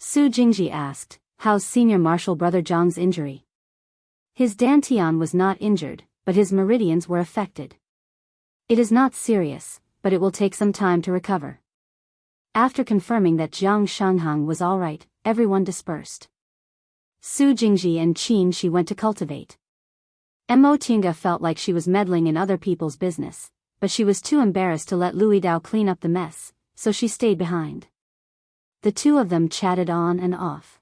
Su Jingji asked, how's Senior Marshal Brother Zhang's injury? His dantian was not injured, but his meridians were affected. It is not serious, but it will take some time to recover. After confirming that Jiang Shanghang was alright, everyone dispersed. Su Jingji and Qin Shi went to cultivate. Mo Tinga felt like she was meddling in other people's business, but she was too embarrassed to let Lui Dao clean up the mess, so she stayed behind. The two of them chatted on and off.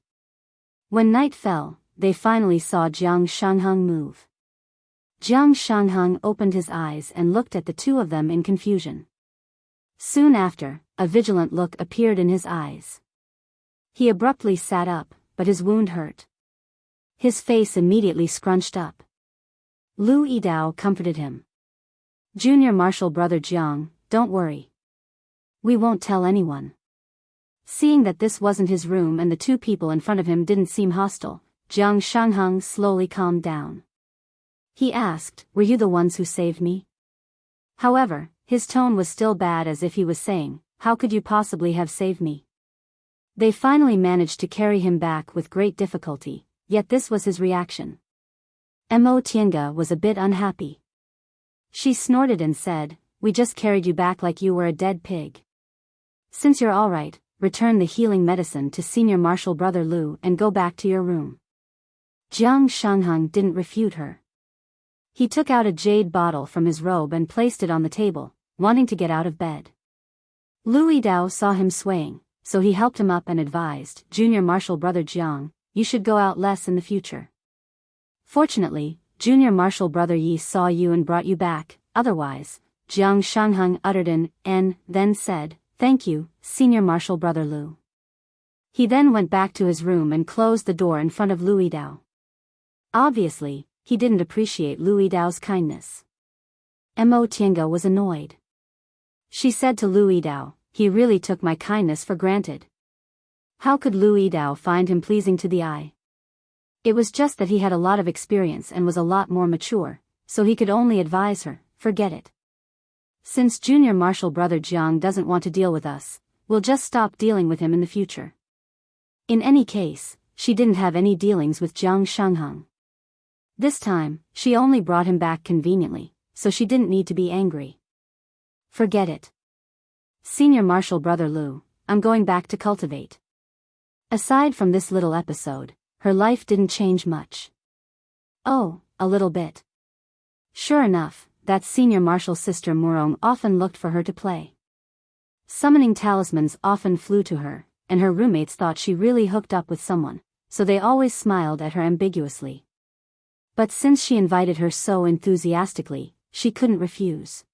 When night fell, they finally saw Jiang Shanghang move. Jiang Shanghang opened his eyes and looked at the two of them in confusion. Soon after, a vigilant look appeared in his eyes. He abruptly sat up, but his wound hurt. His face immediately scrunched up. Lu Yidao comforted him. Junior Marshal Brother Jiang, don't worry. We won't tell anyone. Seeing that this wasn't his room and the two people in front of him didn't seem hostile, Jiang Shanghang slowly calmed down. He asked, were you the ones who saved me? However, his tone was still bad, as if he was saying, how could you possibly have saved me? They finally managed to carry him back with great difficulty, yet this was his reaction. Mo Tiange was a bit unhappy. She snorted and said, we just carried you back like you were a dead pig. Since you're alright, return the healing medicine to Senior Marshal Brother Lu and go back to your room. Jiang Shanghang didn't refute her. He took out a jade bottle from his robe and placed it on the table, wanting to get out of bed. Lu Yidao saw him swaying, so he helped him up and advised, Junior Marshal Brother Jiang, you should go out less in the future. Fortunately, Junior Marshal Brother Yi saw you and brought you back, otherwise, Jiang Shanghang uttered an N, then said, thank you, Senior Marshal Brother Lu. He then went back to his room and closed the door in front of Lu Yidao. Obviously, he didn't appreciate Lu Yidao's kindness. Mo Tiange was annoyed. She said to Lu Yidao, he really took my kindness for granted. How could Lu Yidao find him pleasing to the eye? It was just that he had a lot of experience and was a lot more mature, so he could only advise her, forget it. Since Junior Marshal Brother Jiang doesn't want to deal with us, we'll just stop dealing with him in the future. In any case, she didn't have any dealings with Jiang Shanghang. This time, she only brought him back conveniently, so she didn't need to be angry. Forget it. Senior Marshal Brother Lu, I'm going back to cultivate. Aside from this little episode, her life didn't change much. Oh, a little bit. Sure enough, that Senior Marshal's sister Murong often looked for her to play. Summoning talismans often flew to her, and her roommates thought she really hooked up with someone, so they always smiled at her ambiguously. But since she invited her so enthusiastically, she couldn't refuse.